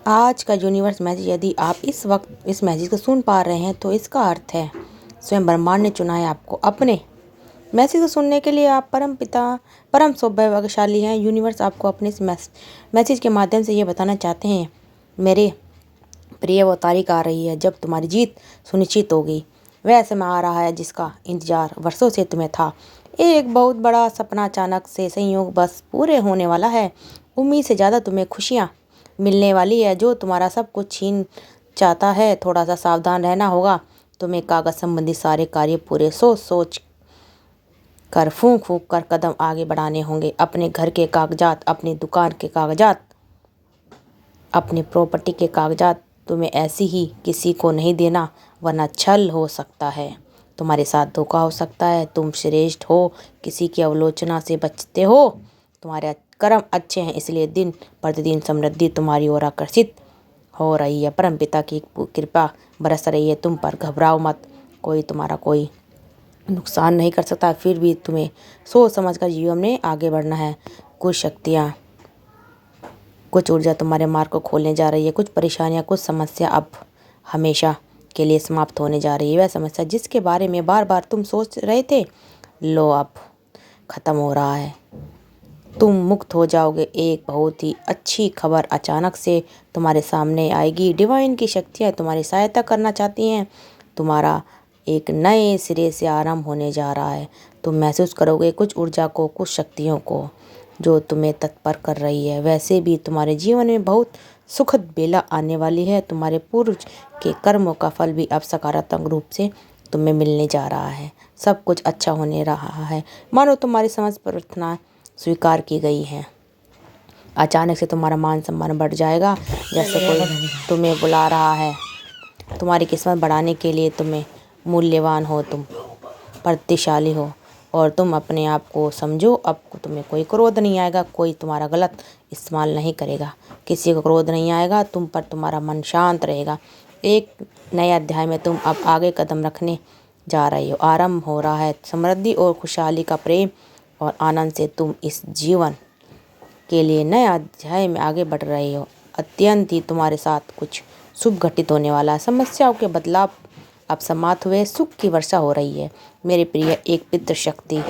आज का universe message, यदि आप इस वक्त इस मैसेज को सुन पा रहे हैं तो इसका अर्थ है स्वयं ब्रह्मांड ने चुना है आपको अपने मैसेज को सुनने के लिए। आप परम सौभाग्यशाली हैं। यूनिवर्स आपको अपने इस मैसेज के माध्यम से ये बताना चाहते हैं, मेरे प्रिय, वो तारीख आ रही है जब तुम्हारी जीत सुनिश्चित होगी। वह समय आ रहा है जिसका इंतजार वर्षों से तुम्हें था। एक बहुत बड़ा सपना अचानक से संयोग बस पूरे होने वाला है। उम्मीद से ज़्यादा तुम्हें खुशियाँ मिलने वाली है। जो तुम्हारा सब कुछ छीन चाहता है, थोड़ा सा सावधान रहना होगा। तुम्हें कागज संबंधी सारे कार्य पूरे सोच सोच कर फूंक फूंक कर कदम आगे बढ़ाने होंगे। अपने घर के कागजात, अपनी दुकान के कागजात, अपनी प्रॉपर्टी के कागजात तुम्हें ऐसी ही किसी को नहीं देना, वरना छल हो सकता है, तुम्हारे साथ धोखा हो सकता है। तुम श्रेष्ठ हो, किसी की आलोचना से बचते हो, तुम्हारे कर्म अच्छे हैं, इसलिए दिन प्रतिदिन समृद्धि तुम्हारी ओर आकर्षित हो रही है। परमपिता की कृपा बरस रही है तुम पर। घबराओ मत, कोई नुकसान नहीं कर सकता। फिर भी तुम्हें सोच समझ कर जीवन में आगे बढ़ना है। कुछ शक्तियाँ, कुछ ऊर्जा तुम्हारे मार्ग को खोलने जा रही है। कुछ परेशानियाँ, कुछ समस्या अब हमेशा के लिए समाप्त होने जा रही है। वह समस्या जिसके बारे में बार बार तुम सोच रहे थे, लो अब खत्म हो रहा है। तुम मुक्त हो जाओगे। एक बहुत ही अच्छी खबर अचानक से तुम्हारे सामने आएगी। डिवाइन की शक्तियाँ तुम्हारी सहायता करना चाहती हैं। तुम्हारा एक नए सिरे से आरंभ होने जा रहा है। तुम महसूस करोगे कुछ ऊर्जा को, कुछ शक्तियों को जो तुम्हें तत्पर कर रही है। वैसे भी तुम्हारे जीवन में बहुत सुखद बेला आने वाली है। तुम्हारे पूर्व के कर्मों का फल भी अब सकारात्मक रूप से तुम्हें मिलने जा रहा है। सब कुछ अच्छा होने रहा है, मानो तुम्हारी समस्त प्रार्थना स्वीकार की गई है। अचानक से तुम्हारा मान सम्मान बढ़ जाएगा, जैसे कोई तुम्हें बुला रहा है। तुम्हारी किस्मत बढ़ाने के लिए तुम्हें मूल्यवान हो, तुम प्रतिशाली हो और तुम अपने आप को समझो। अब तुम्हें कोई क्रोध नहीं आएगा, कोई तुम्हारा गलत इस्तेमाल नहीं करेगा, किसी को क्रोध नहीं आएगा तुम पर। तुम्हारा मन शांत रहेगा। एक नए अध्याय में तुम अब आगे कदम रखने जा रहे हो। आरंभ हो रहा है समृद्धि और खुशहाली का। प्रेम और आनंद से तुम इस जीवन के लिए नए अध्याय में आगे बढ़ रहे हो। अत्यंत ही तुम्हारे साथ कुछ शुभ घटित होने वाला है। समस्याओं के बदलाव अब समाप्त हुए, सुख की वर्षा हो रही है। मेरे प्रिय, एक पितृ शक्ति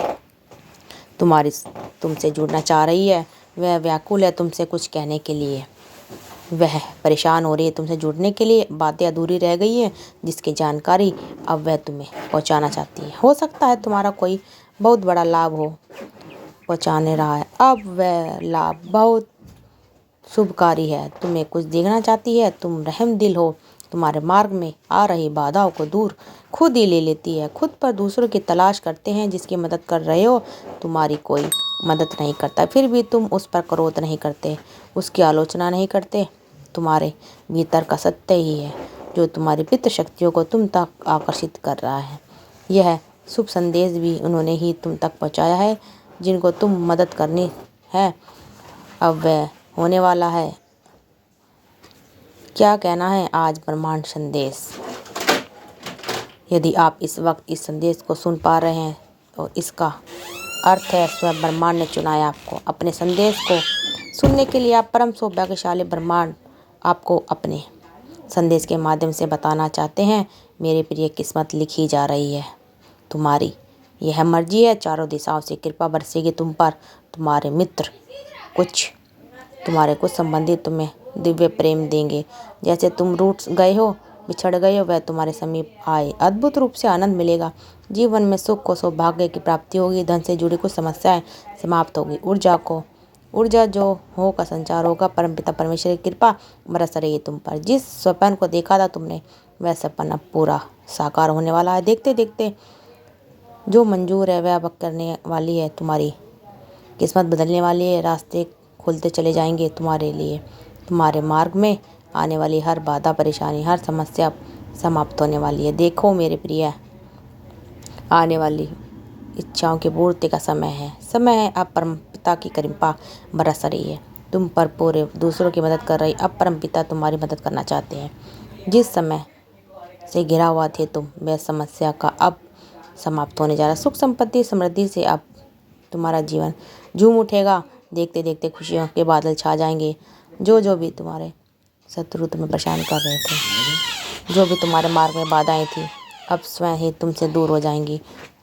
तुमसे जुड़ना चाह रही है। वह व्याकुल है तुमसे कुछ कहने के लिए। वह परेशान हो रही है तुमसे जुड़ने के लिए। बातें अधूरी रह गई हैं जिसकी जानकारी अब वह तुम्हें पहुंचाना चाहती है। हो सकता है तुम्हारा कोई बहुत बड़ा लाभ हो पहुंचाने रहा है। अब वह लाभ बहुत शुभकारी है, तुम्हें कुछ देखना चाहती है। तुम रहम दिल हो, तुम्हारे मार्ग में आ रही बाधाओं को दूर खुद ही ले लेती है। खुद पर दूसरों की तलाश करते हैं जिसकी मदद कर रहे हो, तुम्हारी कोई मदद नहीं करता। फिर भी तुम उस पर क्रोध नहीं करते, उसकी आलोचना नहीं करते। तुम्हारे भीतर का सत्य ही है जो तुम्हारी पितृ शक्तियों को तुम तक आकर्षित कर रहा है। यह शुभ संदेश भी उन्होंने ही तुम तक पहुँचाया है जिनको तुम मदद करनी है। अब वह होने वाला है। क्या कहना है आज ब्रह्मांड संदेश? यदि आप इस वक्त इस संदेश को सुन पा रहे हैं तो इसका अर्थ है स्वयं ब्रह्मांड ने चुना है आपको अपने संदेश को सुनने के लिए। आप परम सौभाग्यशाली। ब्रह्मांड आपको अपने संदेश के माध्यम से बताना चाहते हैं, मेरे प्रिय, किस्मत लिखी जा रही है। तुम्हारी यह मर्जी है। चारों दिशाओं से कृपा बरसेगी तुम पर। तुम्हारे कुछ संबंधी तुम्हें दिव्य प्रेम देंगे। जैसे तुम रूठ गए हो, बिछड़ गए हो, वह तुम्हारे समीप आए। अद्भुत रूप से आनंद मिलेगा। जीवन में सुख और सौभाग्य की प्राप्ति होगी। धन से जुड़ी कुछ समस्याएं समाप्त होगी। ऊर्जा जो हो का संचार होगा। परमपिता परमेश्वर की कृपा बरस रही है तुम पर। जिस स्वप्न को देखा था तुमने, वह सपना अब पूरा साकार होने वाला है। देखते देखते जो मंजूर है वह अब करने वाली है। तुम्हारी किस्मत बदलने वाली है। रास्ते खुलते चले जाएंगे तुम्हारे लिए। तुम्हारे मार्ग में आने वाली हर बाधा, परेशानी, हर समस्या समाप्त होने वाली है। देखो मेरे प्रिय, आने वाली इच्छाओं की पूर्ति का समय है। अब परमपिता की कृपा बरस रही है तुम पर। पूरे दूसरों की मदद कर रही। अब परमपिता तुम्हारी मदद करना चाहते हैं। जिस समय से घिरा हुआ थे तुम, वह समस्या का अब समाप्त होने जा रहा है। सुख, संपत्ति, समृद्धि से अब तुम्हारा जीवन झूम उठेगा। देखते देखते खुशियों के बादल छा जाएंगे। जो भी तुम्हारे शत्रु तुम्हें परेशान कर रहे थे, जो भी तुम्हारे मार्ग में बाधाएं थी अब स्वयं ही तुमसे दूर हो जाएंगी।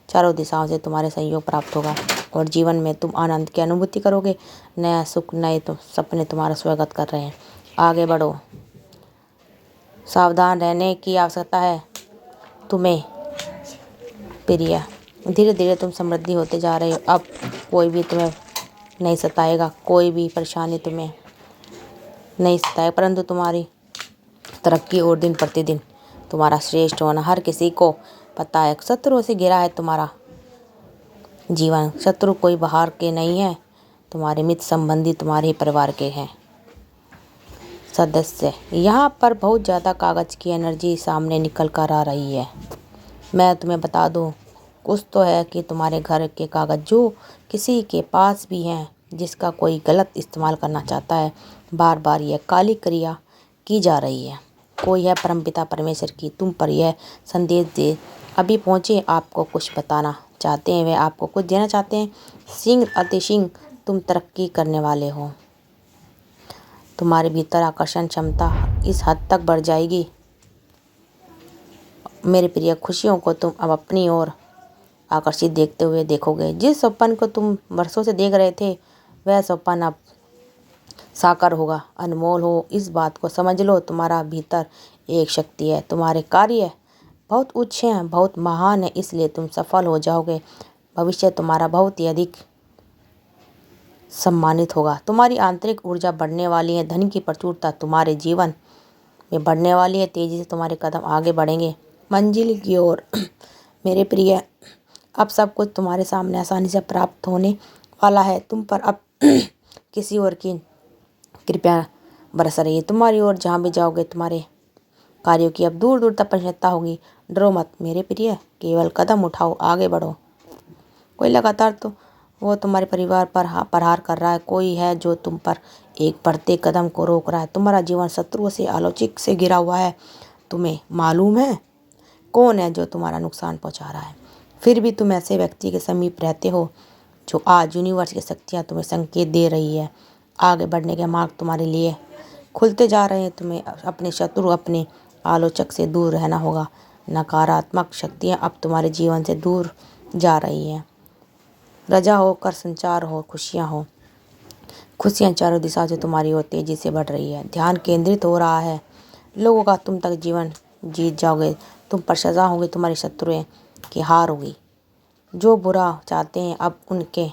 चारों दिशाओं से तुम्हारे सहयोग प्राप्त होगा और जीवन में तुम आनंद की अनुभूति करोगे। नया सुख, नए सपने तुम्हारा स्वागत कर रहे हैं। आगे बढ़ो, सावधान रहने की आवश्यकता है तुम्हें प्रिय। धीरे धीरे तुम समृद्धि होते जा रहे हो। अब कोई भी तुम्हें नहीं सताएगा, कोई भी परेशानी तुम्हें नहीं सताएगा, परंतु तुम्हारी तरक्की और दिन प्रतिदिन तुम्हारा श्रेष्ठ होना हर किसी को पता है। शत्रुओं से घिरा है तुम्हारा जीवन। शत्रु कोई बाहर के नहीं है, तुम्हारे मित्र संबंधी तुम्हारे ही परिवार के हैं सदस्य। यहाँ पर बहुत ज़्यादा कागज़ की एनर्जी सामने निकल कर आ रही है। मैं तुम्हें बता दूँ, कुछ तो है कि तुम्हारे घर के कागज़ जो किसी के पास भी हैं, जिसका कोई गलत इस्तेमाल करना चाहता है, बार बार यह काली क्रिया की जा रही है। कोई है परमपिता परमेश्वर की तुम पर यह संदेश दे अभी पहुँचे, आपको कुछ बताना चाहते हैं, वे आपको कुछ देना चाहते हैं। शीघ्र अतिशीघ्र तुम तरक्की करने वाले हो। तुम्हारे भीतर आकर्षण क्षमता इस हद तक बढ़ जाएगी मेरे प्रिय, खुशियों को तुम अब अपनी ओर आकर्षित देखते हुए देखोगे। जिस स्वप्न को तुम वर्षों से देख रहे थे, वह स्वप्न अब साकार होगा, अनमोल हो। इस बात को समझ लो, तुम्हारा भीतर एक शक्ति है, तुम्हारे कार्य बहुत उच्च हैं, बहुत महान है, इसलिए तुम सफल हो जाओगे। भविष्य तुम्हारा बहुत ही अधिक सम्मानित होगा। तुम्हारी आंतरिक ऊर्जा बढ़ने वाली है, धन की प्रचुरता तुम्हारे जीवन में बढ़ने वाली है। तेजी से तुम्हारे कदम आगे बढ़ेंगे मंजिल की ओर मेरे प्रिय। अब सब कुछ तुम्हारे सामने आसानी से प्राप्त होने वाला है। तुम पर अब किसी और की कृपया बरस रही है। तुम्हारी ओर जहाँ भी जाओगे, तुम्हारे कार्यों की अब दूर दूर तक प्रशंसा होगी। डरो मत मेरे प्रिय, केवल कदम उठाओ, आगे बढ़ो। कोई लगातार तो वो तुम्हारे परिवार पर प्रहार कर रहा है, कोई है जो तुम पर एक बढ़ते कदम को रोक रहा है। तुम्हारा जीवन शत्रुओं से, आलोचक से घिरा हुआ है। तुम्हें मालूम है कौन है जो तुम्हारा नुकसान पहुंचा रहा है, फिर भी तुम ऐसे व्यक्ति के समीप रहते हो जो आज यूनिवर्स की शक्तियाँ तुम्हें संकेत दे रही है। आगे बढ़ने के मार्ग तुम्हारे लिए खुलते जा रहे हैं। तुम्हें अपने शत्रु, अपने आलोचक से दूर रहना होगा। नकारात्मक शक्तियाँ अब तुम्हारे जीवन से दूर जा रही हैं। रजा होकर संचार हो, खुशियाँ हो। खुशियाँ चारों दिशा से तुम्हारी ओर तेजी से बढ़ रही है। ध्यान केंद्रित हो रहा है लोगों का, तुम तक जीवन जीत जाओगे। तुम पर सजा होगी, तुम्हारे शत्रुओं की हार होगी। जो बुरा चाहते हैं अब उनके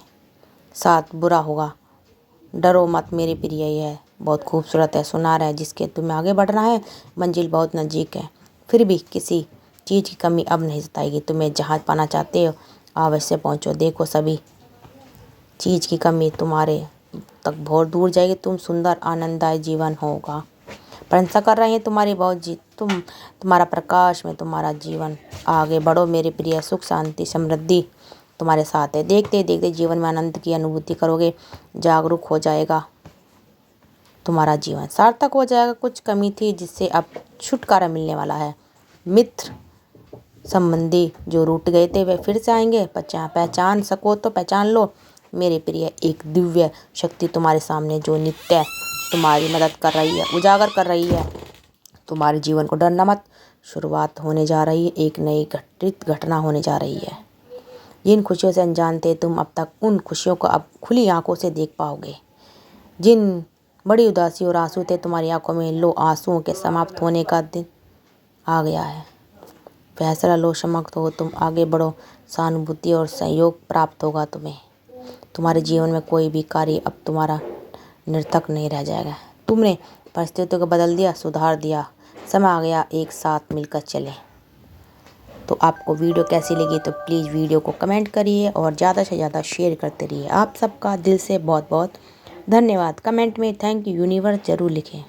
साथ बुरा होगा। डरो मत मेरे प्रिय, यह बहुत खूबसूरत है, सुनार है, जिसके तुम्हें आगे बढ़ना है। मंजिल बहुत नज़दीक है, फिर भी किसी चीज़ की कमी अब नहीं सताएगी। तुम्हें जहाँ पाना चाहते हो अवश्य पहुँचो। देखो सभी चीज़ की कमी तुम्हारे तक बहुत दूर जाएगी। तुम सुंदर आनंददायी जीवन होगा। प्रशंसा कर रहे हैं तुम्हारी बहुत तुम्हारा प्रकाश में तुम्हारा जीवन। आगे बढ़ो मेरे प्रिय, सुख शांति समृद्धि तुम्हारे साथ है। देखते देखते जीवन में आनंद की अनुभूति करोगे। जागरूक हो जाएगा तुम्हारा जीवन, सार्थक हो जाएगा। कुछ कमी थी जिससे अब छुटकारा मिलने वाला है। मित्र संबंधी जो रूठ गए थे वे फिर से आएंगे। पहचान सको तो पहचान लो मेरे प्रिय, एक दिव्य शक्ति तुम्हारे सामने जो नित्य तुम्हारी मदद कर रही है, उजागर कर रही है तुम्हारे जीवन को। डरना मत, शुरुआत होने जा रही है, एक नई घटना होने जा रही है। जिन खुशियों से अनजान थे तुम, अब तक उन खुशियों को अब खुली आंखों से देख पाओगे। जिन बड़ी उदासी और आंसू थे तुम्हारी आंखों में, लो आंसुओं के समाप्त होने का दिन आ गया है। फैसला लो, समाप्त हो, तुम आगे बढ़ो। सहानुभूति और सहयोग प्राप्त होगा तुम्हें। तुम्हारे जीवन में कोई भी कार्य अब तुम्हारा निरर्थक नहीं रह जाएगा। तुमने परिस्थितियों को बदल दिया, सुधार दिया। समय आ गया एक साथ मिलकर चले। तो आपको वीडियो कैसी लगी तो प्लीज़ वीडियो को कमेंट करिए और ज़्यादा से ज़्यादा शेयर करते रहिए। आप सबका दिल से बहुत बहुत धन्यवाद। कमेंट में थैंक यू यूनिवर्स ज़रूर लिखें।